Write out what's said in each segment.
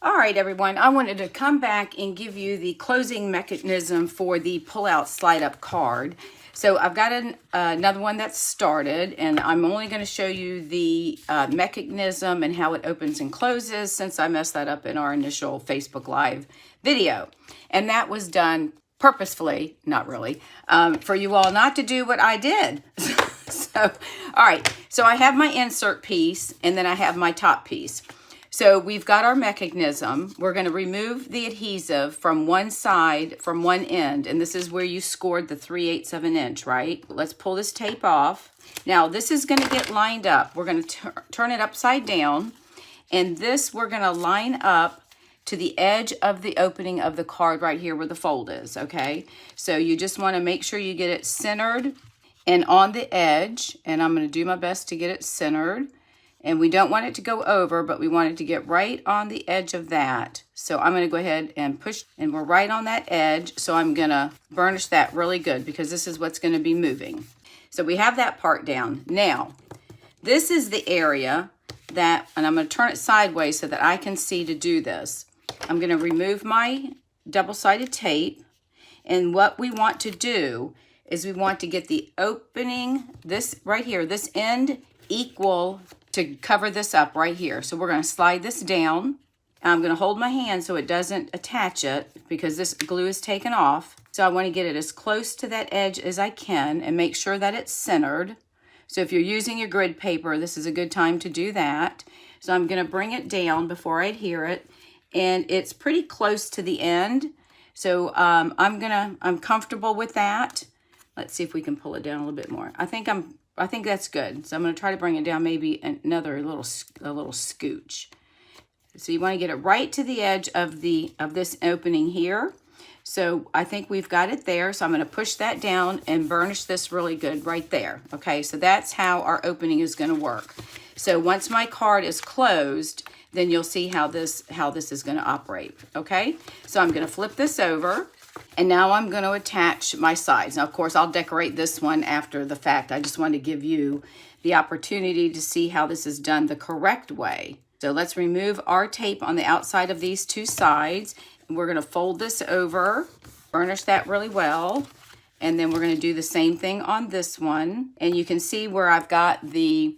All right, everyone, I wanted to come back and give you the closing mechanism for the pull-out slide-up card. So I've got another one that's started, and I'm only going to show you the mechanism and how it opens and closes, since I messed that up in our initial Facebook Live video. And that was done purposefully, not really, for you all not to do what I did. So, all right, so I have my insert piece, and then I have my top piece. So we've got our mechanism. We're going to remove the adhesive from one side, from one end, and this is where you scored the 3/8 of an inch, right? Let's pull this tape off. Now this is going to get lined up. We're going to turn it upside down, and this we're going to line up to the edge of the opening of the card right here where the fold is, okay? So you just want to make sure you get it centered and on the edge, and I'm going to do my best to get it centered. And we don't want it to go over, but we want it to get right on the edge of that. So I'm going to go ahead and push, and we're right on that edge. So I'm going to burnish that really good because this is what's going to be moving. So we have that part down. Now, this is the area that, and I'm going to turn it sideways so that I can see to do this. I'm going to remove my double-sided tape. And what we want to do is we want to get the opening, this right here, this end equal to cover this up right here. So we're going to slide this down. I'm going to hold my hand so it doesn't attach it because this glue is taken off. So I want to get it as close to that edge as I can and make sure that it's centered. So if you're using your grid paper, this is a good time to do that. So I'm going to bring it down before I adhere it, and it's pretty close to the end. So I'm comfortable with that. Let's see if we can pull it down a little bit more. I think that's good. So I'm going to try to bring it down maybe another little scooch. So you want to get it right to the edge of this opening here. So I think we've got it there. So I'm going to push that down and burnish this really good right there. Okay, so that's how our opening is going to work. So once my card is closed, then you'll see how this is going to operate. Okay, so I'm going to flip this over. And now I'm going to attach my sides. Now, of course, I'll decorate this one after the fact. I just want to give you the opportunity to see how this is done the correct way. So let's remove our tape on the outside of these two sides. And we're going to fold this over, burnish that really well. And then we're going to do the same thing on this one. And you can see where I've got the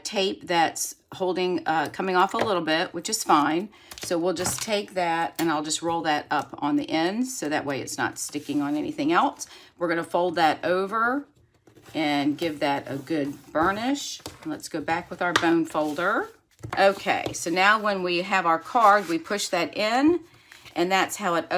tape that's holding, coming off a little bit, which is fine. So we'll just take that and I'll just roll that up on the ends so that way it's not sticking on anything else. We're going to fold that over and give that a good burnish. Let's go back with our bone folder. Okay, so now when we have our card, we push that in, and that's how it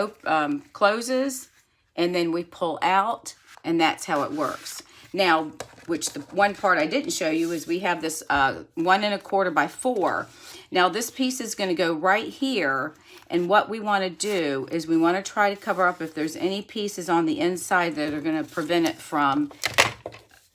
closes, and then we pull out, and that's how it works. Now, which the one part I didn't show you is we have this 1 1/4 by 4. Now this piece is going to go right here, and what we want to do is we want to try to cover up if there's any pieces on the inside that are going to prevent it from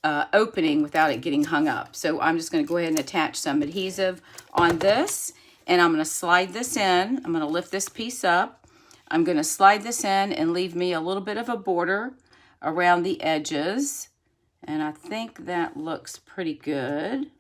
opening without it getting hung up. So I'm just going to go ahead and attach some adhesive on this, and I'm going to slide this in. I'm going to lift this piece up. I'm going to slide this in and leave me a little bit of a border around the edges. And I think that looks pretty good.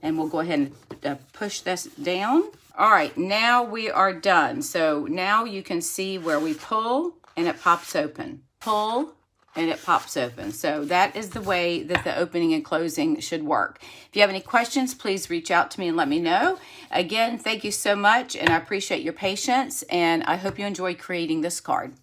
And we'll go ahead and push this down. All right, now we are done. So now you can see where we pull and it pops open. Pull and it pops open. So that is the way that the opening and closing should work. If you have any questions, please reach out to me and let me know. Again, thank you so much, and I appreciate your patience, and I hope you enjoy creating this card.